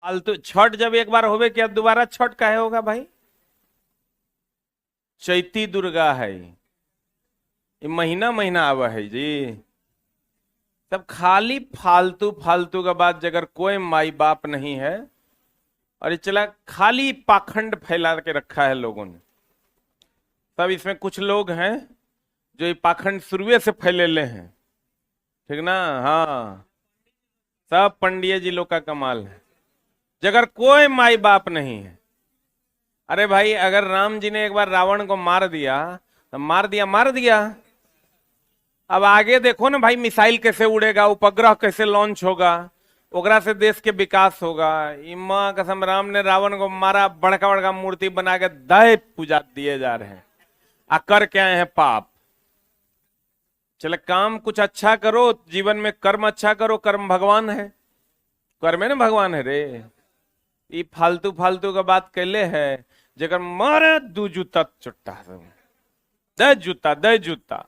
फालतू छठ जब एक बार होवे क्या दोबारा छठ काहे होगा भाई? चैती दुर्गा है, ये महीना महीना आवा है जी। तब खाली फालतू फालतू का बात, जगह कोई माई बाप नहीं है। और ये चला खाली पाखंड फैला के रखा है लोगों ने। तब इसमें कुछ लोग हैं जो ये पाखंड शुरुए से फैलेले हैं, ठीक ना? हाँ, सब पंडित जी लोग का कमाल है, जगह कोई माई बाप नहीं है। अरे भाई, अगर राम जी ने एक बार रावण को मार दिया तो मार दिया मार दिया। अब आगे देखो ना भाई, मिसाइल कैसे उड़ेगा, उपग्रह कैसे लॉन्च होगा, ओकरा से देश के विकास होगा। इम्मा कसम, राम ने रावण को मारा, बड़का बड़का मूर्ति बना के दहे पूजा दिए जा रहे हैं। कर क्या है पाप। चले काम कुछ अच्छा करो, जीवन में कर्म अच्छा करो, कर्म भगवान है, कर्म है ना भगवान है रे। ये फालतू फालतू का बात कैले है, जगह मारे दू जूता चुट्टा, दे जूता दे जूता।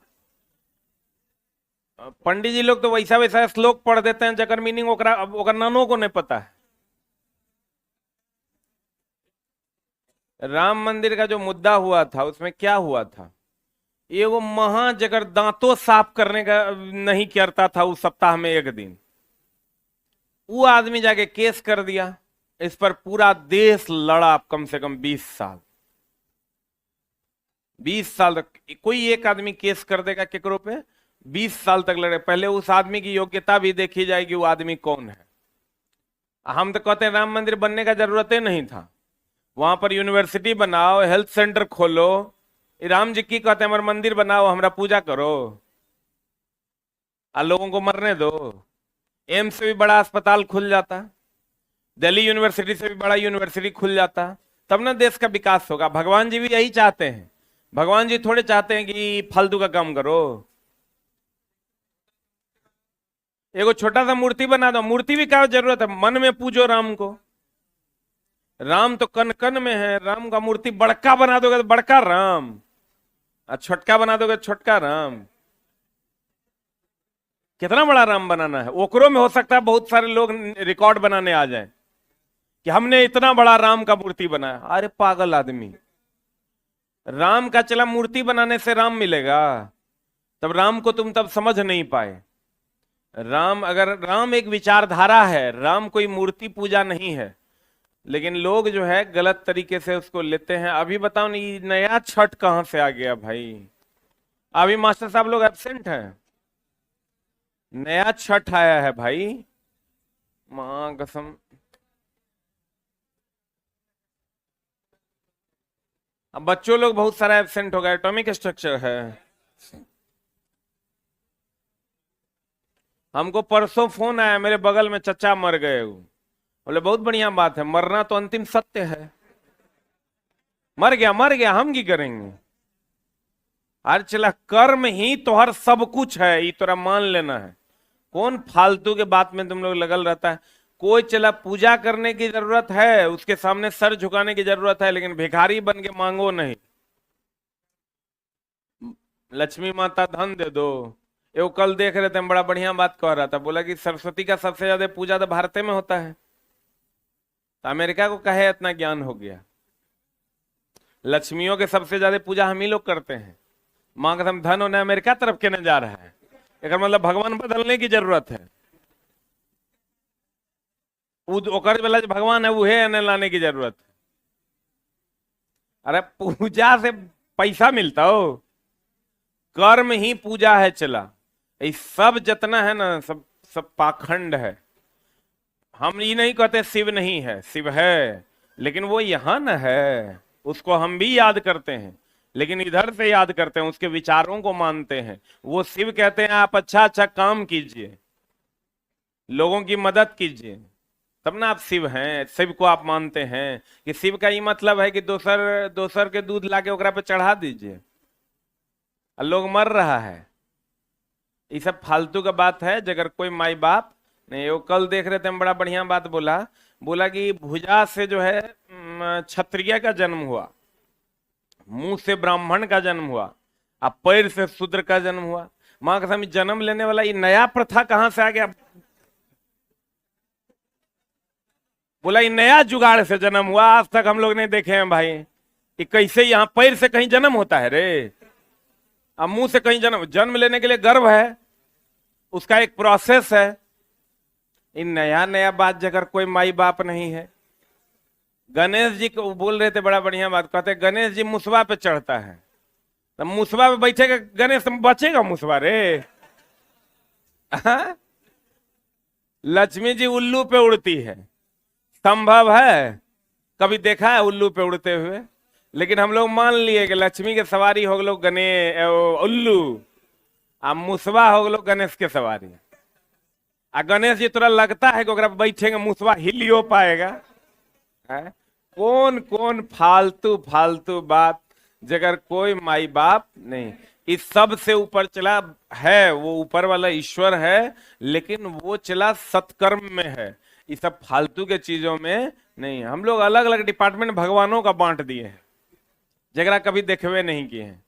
पंडित जी लोग तो वैसा वैसा श्लोक पढ़ देते हैं जकर मीनिंग ओकरा नानों को नहीं पता है। राम मंदिर का जो मुद्दा हुआ था उसमें क्या हुआ था, ये वो महा जगर दांतों साफ करने का नहीं करता था उस सप्ताह में एक दिन, वो आदमी जाके केस कर दिया। इस पर पूरा देश लड़ा कम से कम 20 साल। 20 साल तक कोई एक आदमी केस कर देगा केकरो पे, 20 साल तक लड़े। पहले उस आदमी की योग्यता भी देखी जाएगी, वो आदमी कौन है। हम तो कहते हैं राम मंदिर बनने का जरूरत ही नहीं था, वहां पर यूनिवर्सिटी बनाओ, हेल्थ सेंटर खोलो। राम जी की कहते हैं हमारा मंदिर बनाओ, हमारा पूजा करो, लोगों को मरने दो। एम्स से भी बड़ा अस्पताल खुल जाता, दिल्ली यूनिवर्सिटी से भी बड़ा यूनिवर्सिटी खुल जाता, तब ना देश का विकास होगा। भगवान जी भी यही चाहते हैं, भगवान जी थोड़े चाहते हैं कि फालतू का काम करो। एगो छोटा सा मूर्ति बना दो, मूर्ति भी क्या जरूरत है, मन में पूजो राम को। राम तो कन कन में है, राम का मूर्ति बड़का बना दोगे तो बड़का राम, और छोटका बना दोगे छोटका राम। कितना बड़ा राम बनाना है, ओकरो में हो सकता है बहुत सारे लोग रिकॉर्ड बनाने आ जाएं कि हमने इतना बड़ा राम का मूर्ति बनाया। अरे पागल आदमी, राम का चला मूर्ति बनाने से राम मिलेगा? तब राम को तुम तब समझ नहीं पाए। राम एक विचारधारा है, राम कोई मूर्ति पूजा नहीं है। लेकिन लोग जो है गलत तरीके से उसको लेते हैं। अभी बताओ नहीं, नया छठ कहां से आ गया भाई? अभी मास्टर साहब लोग एब्सेंट हैं, नया छठ आया है भाई, मां कसम। अब बच्चों लोग बहुत सारा एब्सेंट हो गया, एटॉमिक स्ट्रक्चर है। हमको परसों फोन आया, मेरे बगल में चचा मर गए, बोले बहुत बढ़िया बात है, मरना तो अंतिम सत्य है। मर गया मर गया, हम की करेंगे। अरे चला, कर्म ही तो हर सब कुछ है, ये तोरा मान लेना है। कौन फालतू के बात में तुम लोग लगल रहता है। कोई चला पूजा करने की जरूरत है, उसके सामने सर झुकाने की जरूरत है, लेकिन भिखारी बन के मांगो नहीं। लक्ष्मी माता धन दे दो। ये कल देख रहे थे, हम बड़ा बढ़िया बात कह रहा था, बोला कि सरस्वती का सबसे ज्यादा पूजा तो भारत में होता है, तो अमेरिका को कहे इतना ज्ञान हो गया। लक्ष्मियों के सबसे ज्यादा पूजा हम ही लोग करते हैं। मां कसम, धन होने अमेरिका तरफ के न जा रहा है, एक मतलब भगवान बदलने की जरूरत है। ओकर वाला जो भगवान है वह है लाने की जरूरत है। अरे पूजा से पैसा मिलता हो, कर्म ही पूजा है। चला, ये सब जितना है ना, सब सब पाखंड है। हम ये नहीं कहते शिव नहीं है, शिव है, लेकिन वो यहां न है, उसको हम भी याद करते हैं, लेकिन इधर से याद करते हैं, उसके विचारों को मानते हैं। वो शिव कहते हैं आप अच्छा अच्छा काम कीजिए, लोगों की मदद कीजिए, तब ना आप शिव हैं। शिव को आप मानते हैं कि शिव का ये मतलब है कि दोसर दोसर के दूध लाके ओकरा पे चढ़ा दीजिए, और लोग मर रहा है। ये सब फालतू का बात है, जगह कोई माई बाप नहीं। वो कल देख रहे थे, हम बड़ा बढ़िया बात बोला कि भुजा से जो है क्षत्रिय का जन्म हुआ, मुंह से ब्राह्मण का जन्म हुआ, अब पैर से शूद्र का जन्म हुआ। मां कसम, जन्म लेने वाला ये नया प्रथा कहां से आ गया? बोला ये नया जुगाड़ से जन्म हुआ, आज तक हम लोग नहीं देखे हैं भाई कि कैसे यहाँ पैर से कहीं जन्म होता है रे, अब मुंह से कहीं जन्म लेने के लिए गर्भ है, उसका एक प्रोसेस है। इन नया नया बात अगर कोई माई बाप नहीं है। गणेश जी को बोल रहे थे, बड़ा बढ़िया बात कहते, गणेश जी मुसवा पे चढ़ता है, तो मुसवा पे बैठेगा गणेश, बचेगा मुसवा रे? लक्ष्मी जी उल्लू पे उड़ती है, संभव है? कभी देखा है उल्लू पे उड़ते हुए? लेकिन हम लोग मान लिए कि लक्ष्मी के सवारी हो लोग गणेश उल्लू, आ मुसवा हो लोग गणेश के सवारी। आ गणेश जी तोरा लगता है कि बैठेंगे मुसवा हिलियो पाएगा? है? कौन कौन फालतू फालतू बात, जगर कोई माई बाप नहीं। इस सब से ऊपर चला है वो ऊपर वाला ईश्वर है, लेकिन वो चला सत्कर्म में है, ये सब फालतू के चीजों में नहीं। हम लोग अलग अलग डिपार्टमेंट भगवानों का बांट दिए हैं, जगरा कभी देखवे नहीं किए हैं।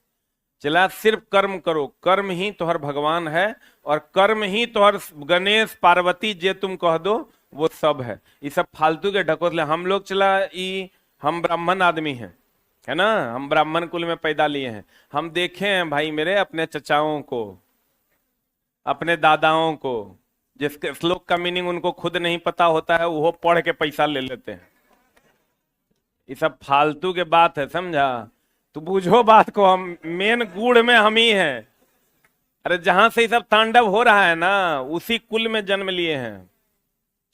चला सिर्फ कर्म करो, कर्म ही तोहर भगवान है, और कर्म ही तोहर गणेश पार्वती जे तुम कह दो वो सब है। ये सब फालतू के ढकोसले। हम लोग चला हम ब्राह्मण आदमी हैं, है ना, हम ब्राह्मण कुल में पैदा लिए हैं। हम देखे हैं भाई मेरे अपने चचाओं को, अपने दादाओं को, जिसके श्लोक का मीनिंग उनको खुद नहीं पता होता है, वो पढ़ के पैसा ले लेते हैं। ये सब फालतू के बात है, समझा? तो बुझो बात को, हम मेन गुड़ में हम ही हैं। अरे जहां से ये सब तांडव हो रहा है ना, उसी कुल में जन्म लिए हैं।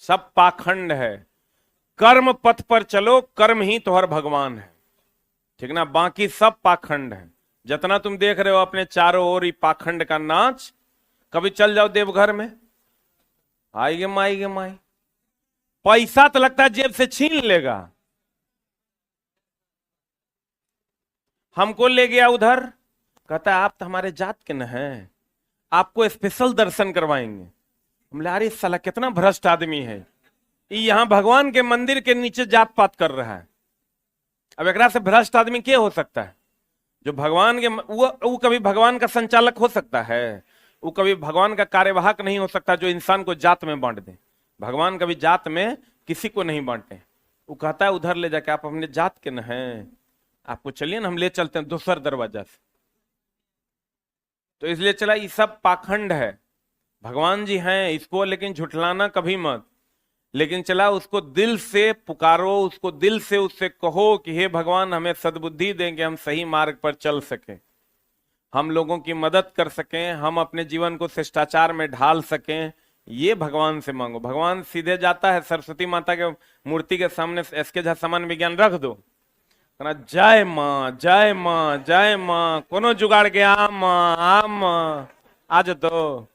सब पाखंड है। कर्म पथ पर चलो, कर्म ही तोहर भगवान है, ठीक ना? बाकी सब पाखंड है। जितना तुम देख रहे हो अपने चारों ओर ही पाखंड का नाच। कभी चल जाओ देवघर में, आएगे माई, पैसा तो लगता है जेब से छीन लेगा। हमको ले गया उधर, कहता है आप तो हमारे जात के न हैं, आपको स्पेशल दर्शन करवाएंगे। हम ले, अरे साला कितना भ्रष्ट आदमी है, यहाँ भगवान के मंदिर के नीचे जात पात कर रहा है। अब एक से भ्रष्ट आदमी क्या हो सकता है? जो भगवान के वो कभी भगवान का संचालक हो सकता है? वो कभी भगवान का कार्यवाहक नहीं हो सकता जो इंसान को जात में बांट दे। भगवान कभी जात में किसी को नहीं बांटे। वो कहता है उधर ले जाके, आप अपने जात के न हैं, आपको चलिए ना हम ले चलते हैं दूसर दरवाजा से। तो इसलिए चला ये सब पाखंड है। भगवान जी हैं इसको लेकिन झुठलाना कभी मत। लेकिन चला उसको दिल से पुकारो, उसको दिल से उससे कहो कि हे भगवान हमें सद्बुद्धि देंगे, हम सही मार्ग पर चल सकें, हम लोगों की मदद कर सकें, हम अपने जीवन को शिष्टाचार में ढाल सकें। ये भगवान से मांगो। भगवान सीधे जाता है सरस्वती माता के मूर्ति के सामने, एसके झा सामान्य विज्ञान रख दो, जय माँ जय माँ जय माँ, कोनो जुगाड़ के आम आज तो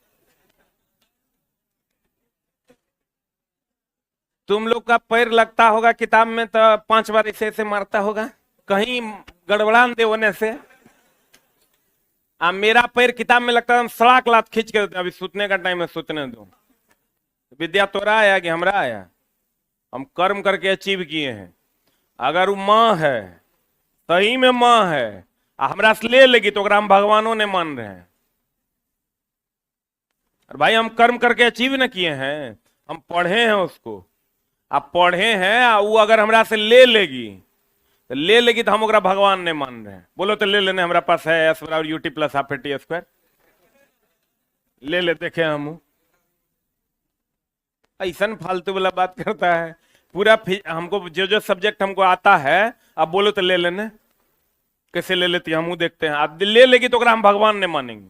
तुम लोग का पैर लगता होगा किताब में तो 5 बार ऐसे ऐसे मारता होगा, कहीं गड़बड़ा दे होने से। मेरा पैर किताब में लगता है, सड़ाक लात खींच के अभी सुतने का टाइम है, सुतने दो। विद्या तोरा आया कि हमरा आया? हम कर्म करके अचीव किए हैं। अगर वो माँ है, सही में माँ है, हमरा से ले लेगी तो हम भगवानों ने मान रहे हैं। और भाई हम कर्म करके अचीव न किए हैं, हम पढ़े हैं उसको। आप पढ़े हैं, वो अगर हमरा से ले लेगी तो हम ओकरा भगवान ने मान रहे हैं। बोलो तो ले लेने, हमारा पास है एस बराबर UT plus half T square, ले ले देखे हम। ऐसा फालतू वाला बात करता है पूरा। हमको जो सब्जेक्ट हमको आता है, अब बोलो तो ले लेने, कैसे ले लेती हम देखते हैं। आप ले लेगी तो हम भगवान ने मानेंगे।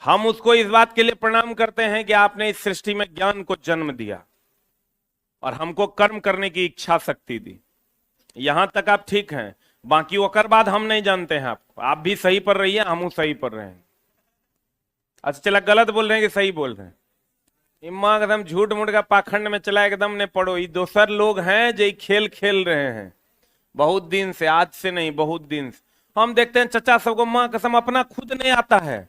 हम उसको इस बात के लिए प्रणाम करते हैं कि आपने इस सृष्टि में ज्ञान को जन्म दिया और हमको कर्म करने की इच्छा शक्ति दी। यहां तक आप ठीक हैं, बाकी वकर बाद हम नहीं जानते हैं आपको। आप भी सही पढ़ रही है, हम सही पढ़ रहे हैं। अच्छा चला गलत बोल रहे हैं कि सही बोल रहे हैं? माँ एकदम झूठ मूठ का पाखंड में चला एकदम ने पढ़ो। ये दोसर लोग हैं जो खेल खेल रहे हैं बहुत दिन से, आज से नहीं बहुत दिन से। हम देखते हैं चचा सबको माँ कसम अपना खुद नहीं आता है,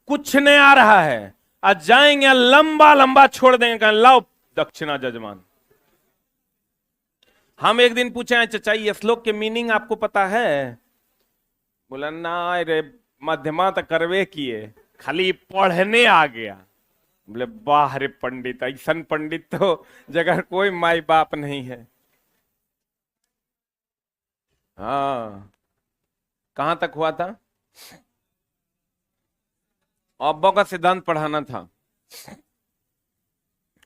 कुछ नहीं आ रहा है, आज जाएंगे लंबा लंबा छोड़ देंगे, लाओ दक्षिणा जजमान। हम एक दिन पूछे चचा ये श्लोक के मीनिंग आपको पता है? बोला ना रे, मध्यमा तो करवे किए, खाली पढ़ने आ गया। बोले वाह रे पंडित, ऐसन पंडित तो जगह कोई माई बाप नहीं है। हाँ, कहां तक हुआ था? अब्बा का सिद्धांत पढ़ाना था,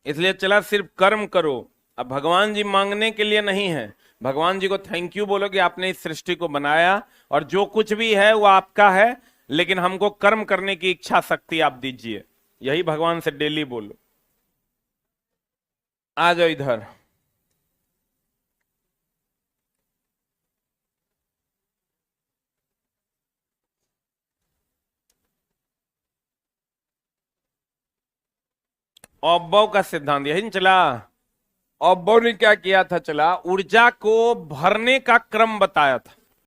इसलिए चला सिर्फ कर्म करो। अब भगवान जी मांगने के लिए नहीं है, भगवान जी को थैंक यू बोलो कि आपने इस सृष्टि को बनाया और जो कुछ भी है वो आपका है, लेकिन हमको कर्म करने की इच्छा शक्ति आप दीजिए। यही भगवान से डेली बोलो। आ जाओ इधर। ऑब्बो का सिद्धांत यही न चला। ऑब्बो ने क्या किया था, चला ऊर्जा को भरने का क्रम बताया था।